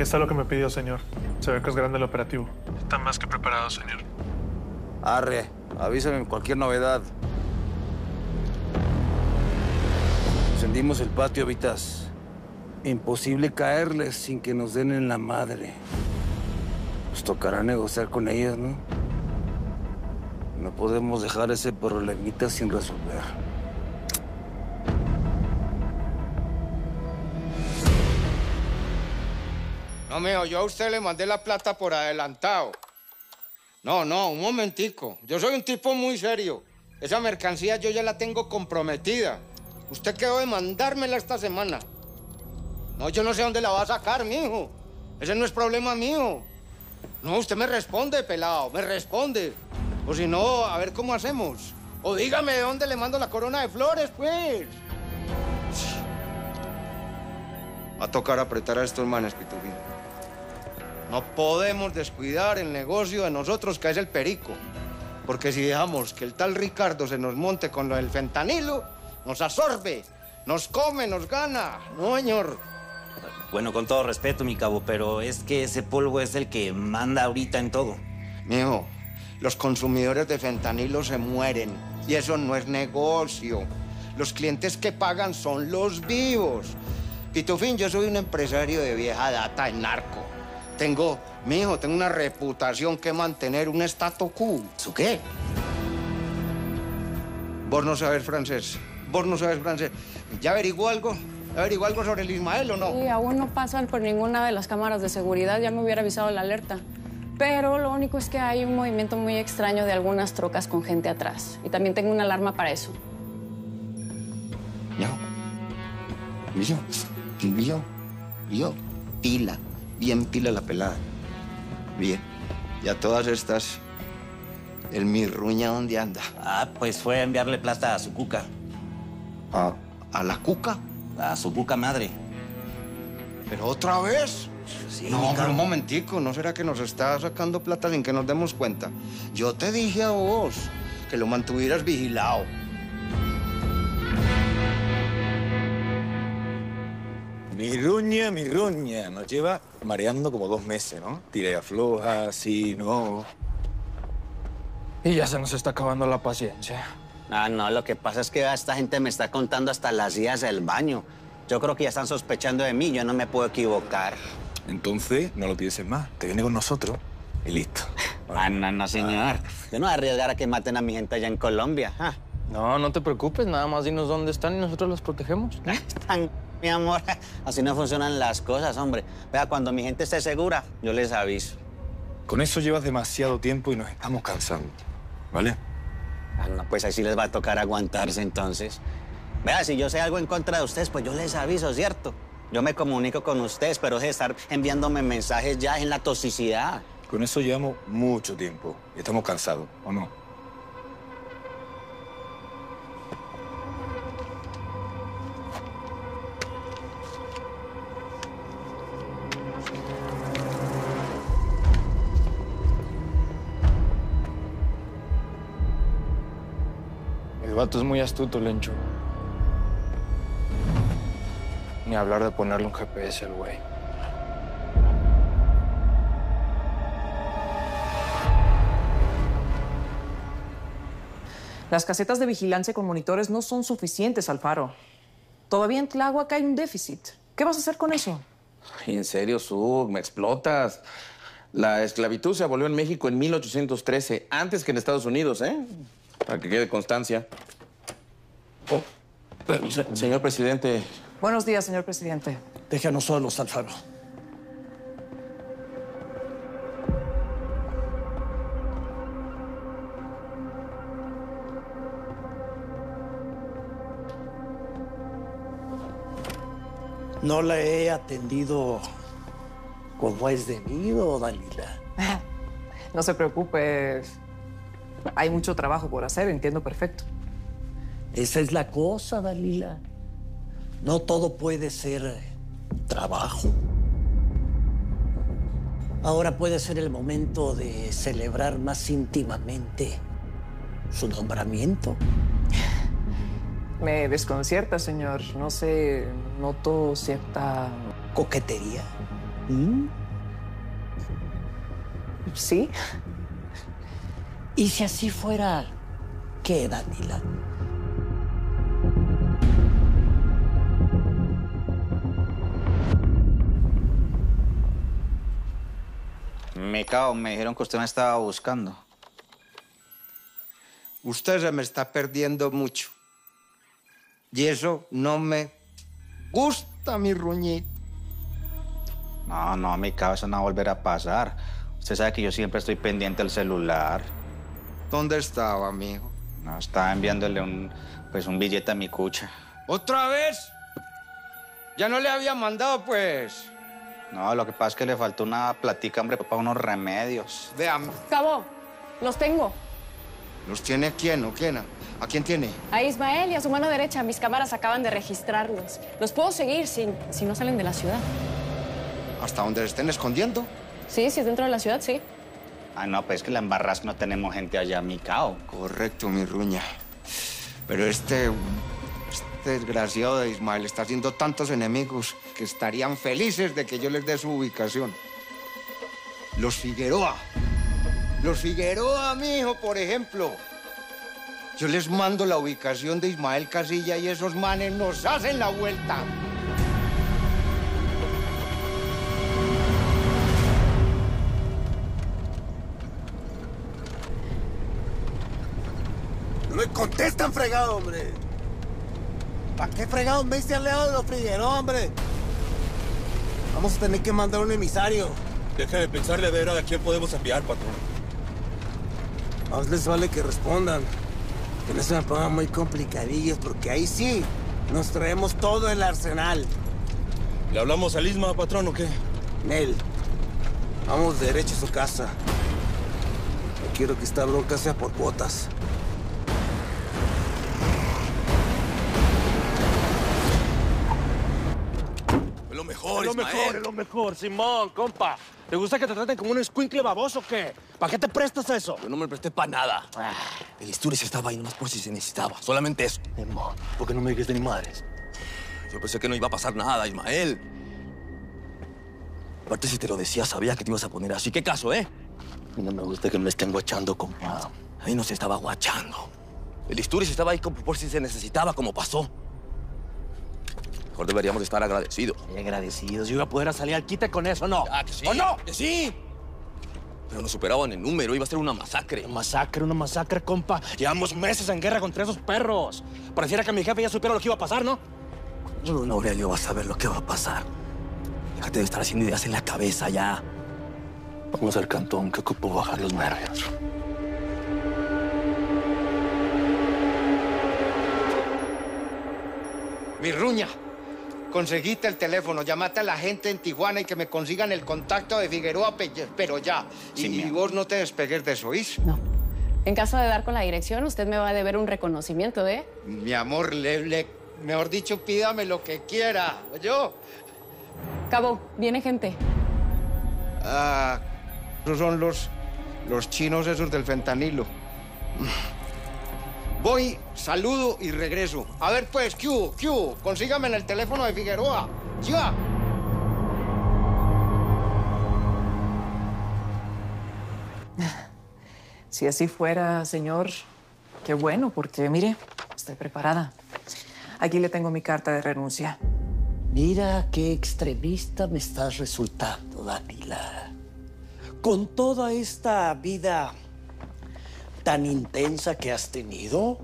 Aquí está lo que me pidió, señor. Se ve que es grande el operativo. Está más que preparado, señor. Arre, avísame cualquier novedad. Encendimos el patio, Vitas. Imposible caerles sin que nos den en la madre. Nos tocará negociar con ellas, ¿no? No podemos dejar ese problemita sin resolver. No, mijo, yo a usted le mandé la plata por adelantado. No, un momentico. Yo soy un tipo muy serio. Esa mercancía yo ya la tengo comprometida. Usted quedó de mandármela esta semana. No, yo no sé dónde la va a sacar, mijo. Ese no es problema mío. No, usted me responde, pelado, me responde. O si no, a ver cómo hacemos. O dígame de dónde le mando la corona de flores, pues. Va a tocar apretar a estos manes, Pitufín. No podemos descuidar el negocio de nosotros, que es el perico. Porque si dejamos que el tal Ricardo se nos monte con lo del fentanilo, nos absorbe, nos come, nos gana. No, señor. Bueno, con todo respeto, mi cabo, pero es que ese polvo es el que manda ahorita en todo. Mijo, los consumidores de fentanilo se mueren y eso no es negocio. Los clientes que pagan son los vivos. Pitufín, yo soy un empresario de vieja data en narco. Tengo una reputación que mantener, un statu quo. ¿Eso qué? Vos no sabes francés. Vos no sabes francés. ¿Ya averiguó algo? ¿Averiguó algo sobre el Ismael o no? Sí, aún no pasan por ninguna de las cámaras de seguridad. Ya me hubiera avisado la alerta. Pero lo único es que hay un movimiento muy extraño de algunas trocas con gente atrás. Y también tengo una alarma para eso. Pila. Bien pila la pelada. Bien. Y a todas estas, el mirruña, ¿dónde anda? Ah, pues fue a enviarle plata a su cuca. ¿A la cuca? A su cuca madre. ¿Pero otra vez? Sí, No, pero claro. un momentico. ¿No será que nos está sacando plata sin que nos demos cuenta? Yo te dije a vos que lo mantuvieras vigilado. Mi ruña, nos lleva mareando como 2 meses, ¿no? Tira y afloja, sí, no. Y ya se nos está acabando la paciencia. Ah, no, lo que pasa es que esta gente me está contando hasta las días del baño. Yo creo que ya están sospechando de mí, yo no me puedo equivocar. Entonces, no lo pienses más. Te viene con nosotros y listo. Ah, no, señor. Yo no voy a arriesgar a que maten a mi gente allá en Colombia. Ah. No, no te preocupes, nada más dinos dónde están y nosotros los protegemos. Están, mi amor. Así no funcionan las cosas, hombre. Vea, cuando mi gente esté segura, yo les aviso. Con eso llevas demasiado tiempo y nos estamos cansando, ¿vale? Ah, no, pues ahí sí les va a tocar aguantarse entonces. Vea, si yo sé algo en contra de ustedes, pues yo les aviso, ¿cierto? Yo me comunico con ustedes, pero es de estar enviándome mensajes ya en la toxicidad. Con eso llevamos mucho tiempo y estamos cansados, ¿o no? El vato es muy astuto, Lencho. Ni hablar de ponerle un GPS al güey. Las casetas de vigilancia con monitores no son suficientes, Alfaro. Todavía en Tláhuac hay un déficit. ¿Qué vas a hacer con eso? Y en serio, Sug, me explotas. La esclavitud se abolió en México en 1813, antes que en Estados Unidos, ¿eh? Para que quede constancia. Señor presidente. Buenos días, señor presidente. Déjanos solos, Alfaro. No la he atendido como es debido, Dalila. No se preocupe. Hay mucho trabajo por hacer, entiendo perfecto. Esa es la cosa, Dalila. No todo puede ser trabajo. Ahora puede ser el momento de celebrar más íntimamente su nombramiento. Me desconcierta, señor. No sé, noto cierta... ¿Coquetería? ¿Mm? Sí. Y si así fuera, ¿qué, Danila? Micao, me dijeron que usted me estaba buscando. Usted se me está perdiendo mucho. Y eso no me gusta, mi ruñito. No, Micao, eso no va a volver a pasar. Usted sabe que yo siempre estoy pendiente del celular. ¿Dónde estaba, amigo? No, estaba enviándole un billete a mi cucha. ¿Otra vez? Ya no le había mandado, pues. No, lo que pasa es que le faltó una platica, hombre, para unos remedios. Vean. Cabo, los tengo. ¿Los tiene quién o quién? ¿A quién tiene? A Ismael y a su mano derecha. Mis cámaras acaban de registrarlos. Los puedo seguir si no salen de la ciudad. ¿Hasta donde se estén escondiendo? Sí, si es dentro de la ciudad, sí. Ah, no, pues es que la embarras que no tenemos gente allá, Micao. Correcto, mi ruña. Pero este desgraciado de Ismael está haciendo tantos enemigos que estarían felices de que yo les dé su ubicación. Los Figueroa. Los Figueroa, mijo, por ejemplo. Yo les mando la ubicación de Ismael Casilla y esos manes nos hacen la vuelta. No me contestan, fregado, hombre. ¿Para qué fregado me hice aliado de los Figueroa, hombre? Vamos a tener que mandar un emisario. Deja de pensarle a ver a quién podemos enviar, patrón. Más les vale que respondan. Que no se me pongan muy complicadillos, porque ahí sí nos traemos todo el arsenal. ¿Le hablamos al Isma, patrón, o qué? Nel, vamos derecho a su casa. No quiero que esta bronca sea por cuotas. Es lo mejor, Es lo mejor, Simón, compa. ¿Te gusta que te traten como un escuincle baboso o qué? ¿Para qué te prestas a eso? Yo no me presté para nada. El Isturiz estaba ahí nomás por si se necesitaba. Solamente eso. ¿Por qué no me dijiste ni madres? Yo pensé que no iba a pasar nada, Ismael. Aparte, si te lo decía, sabía que te ibas a poner así. ¿Qué caso, eh? No me gusta que me estén guachando, compa. Ahí no se estaba guachando. El Isturiz estaba ahí como por si se necesitaba, como pasó. Mejor deberíamos estar agradecidos. Agradecidos. Yo iba a poder salir al quite con eso, ¿no? Ah, que sí. ¿O no? Que sí. Pero nos superaban en número. Iba a ser una masacre. Una masacre, compa. Llevamos meses en guerra contra esos perros. Pareciera que mi jefe ya supiera lo que iba a pasar, ¿no? No, Aurelio, vas a ver lo que va a pasar. Déjate de estar haciendo ideas en la cabeza ya. Vamos al cantón, que ocupo bajar los nervios. Mi ruña, conseguiste el teléfono, llamate a la gente en Tijuana y que me consigan el contacto de Figueroa, pero ya. Sí, y vos no te despegues de eso, ¿oís? No. En caso de dar con la dirección, usted me va a deber un reconocimiento, ¿eh? Mi amor, mejor dicho, pídame lo que quiera. ¿Yo? Cabo, viene gente. Ah, esos son los chinos esos del fentanilo. Voy, saludo y regreso. A ver, pues, ¿qué hubo? Consígame en el teléfono de Figueroa. ¡Ya! Si así fuera, señor, qué bueno, porque mire, estoy preparada. Aquí le tengo mi carta de renuncia. Mira qué extremista me estás resultando, Danila. Con toda esta vida tan intensa que has tenido.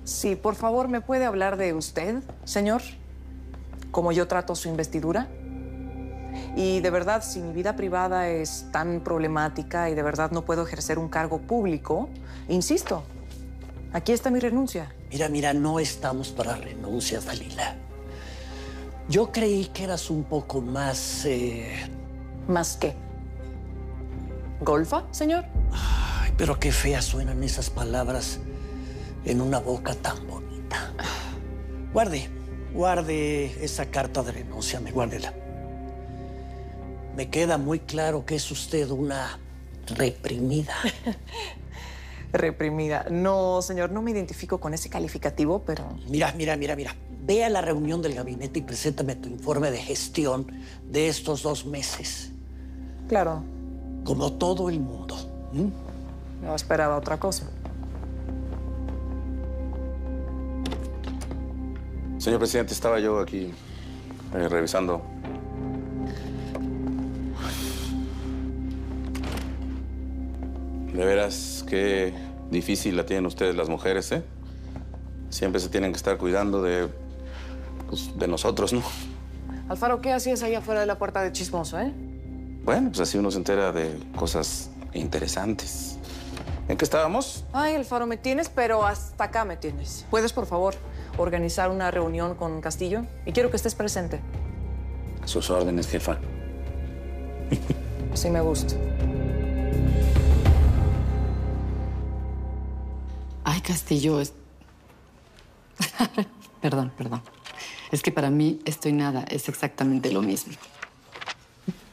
Sí, por favor, ¿me puede hablar de usted, señor? ¿Cómo yo trato su investidura? Y de verdad, si mi vida privada es tan problemática y de verdad no puedo ejercer un cargo público, insisto, aquí está mi renuncia. Mira, no estamos para renuncias, Dalila. Yo creí que eras un poco más... ¿Más qué? ¿Golfa, señor? Ay, pero qué feas suenan esas palabras en una boca tan bonita. Guarde esa carta de renuncia, guárdela. Me queda muy claro que es usted una reprimida. Reprimida. No, señor, no me identifico con ese calificativo, pero... Mira. Ve a la reunión del gabinete y preséntame tu informe de gestión de estos 2 meses. Claro. Como todo el mundo. No esperaba otra cosa. Señor presidente, estaba yo aquí revisando. De veras, qué difícil la tienen ustedes las mujeres, ¿eh? Siempre se tienen que estar cuidando de nosotros, ¿no? Alfaro, ¿qué hacías ahí afuera de la puerta de chismoso, eh? Bueno, pues así uno se entera de cosas interesantes. ¿En qué estábamos? Ay, Alfaro, me tienes, pero hasta acá me tienes. ¿Puedes, por favor, organizar una reunión con Castillo? Y quiero que estés presente. A sus órdenes, jefa. Sí me gusta. Ay, Castillo, Perdón. Es que para mí esto y nada es exactamente lo mismo.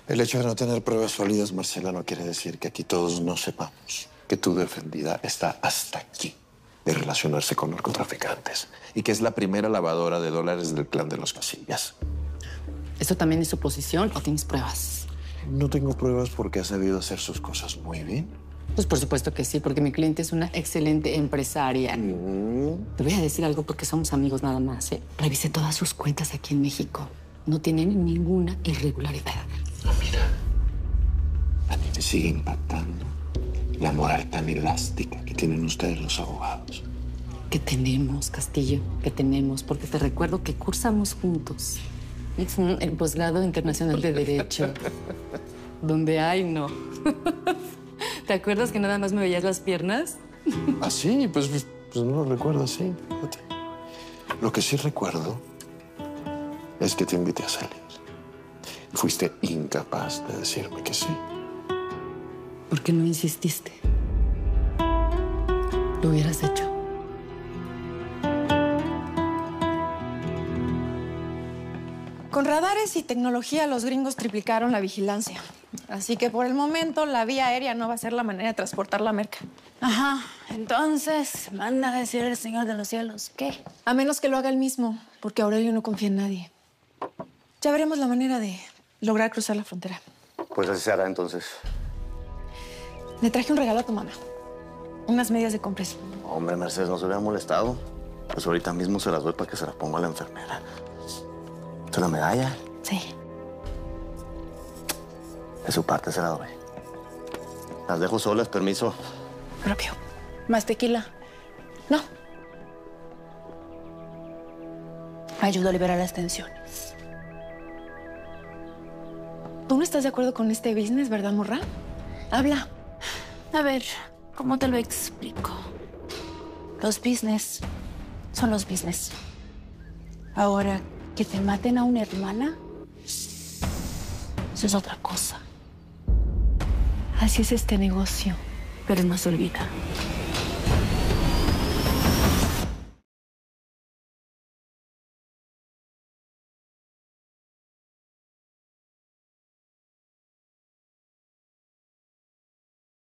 El hecho de no tener pruebas sólidas, Marcela, no quiere decir que aquí todos no sepamos que tu defendida está hasta aquí de relacionarse con narcotraficantes y que es la primera lavadora de dólares del clan de los Casillas. ¿Eso también es suposición o tienes pruebas? No tengo pruebas porque ha sabido hacer sus cosas muy bien. Pues por supuesto que sí, porque mi cliente es una excelente empresaria. Te voy a decir algo porque somos amigos nada más, ¿eh? Revisé todas sus cuentas aquí en México. No tienen ninguna irregularidad. Mira, a mí me sigue impactando la moral tan elástica que tienen ustedes los abogados. Que tenemos, Castillo, que tenemos, porque te recuerdo que cursamos juntos el posgrado internacional de Derecho, donde hay no. ¿Te acuerdas que nada más me veías las piernas? Ah, sí, pues no lo recuerdo así, fíjate. Lo que sí recuerdo es que te invité a salir. Fuiste incapaz de decirme que sí. ¿Por qué no insististe? Lo hubieras hecho. Con radares y tecnología, los gringos triplicaron la vigilancia. Así que por el momento, la vía aérea no va a ser la manera de transportar la merca. Ajá. Entonces, manda a decir el Señor de los Cielos, ¿qué? A menos que lo haga él mismo, porque Aurelio no confía en nadie. Ya veremos la manera de lograr cruzar la frontera. Pues así se hará entonces. Le traje un regalo a tu mamá. Unas medias de compresión. Hombre, Mercedes, no se hubiera molestado. Pues ahorita mismo se las doy para que se las ponga a la enfermera. ¿Es la medalla? Sí. De su parte se la doy. Las dejo solas, permiso. Propio. ¿Más tequila? No. Ayuda a liberar las tensiones. ¿Tú no estás de acuerdo con este business, verdad, morra? Habla. A ver, ¿cómo te lo explico? Los business son los business. Ahora, que te maten a una hermana, eso es otra cosa. Así es este negocio. Pero no se olvida.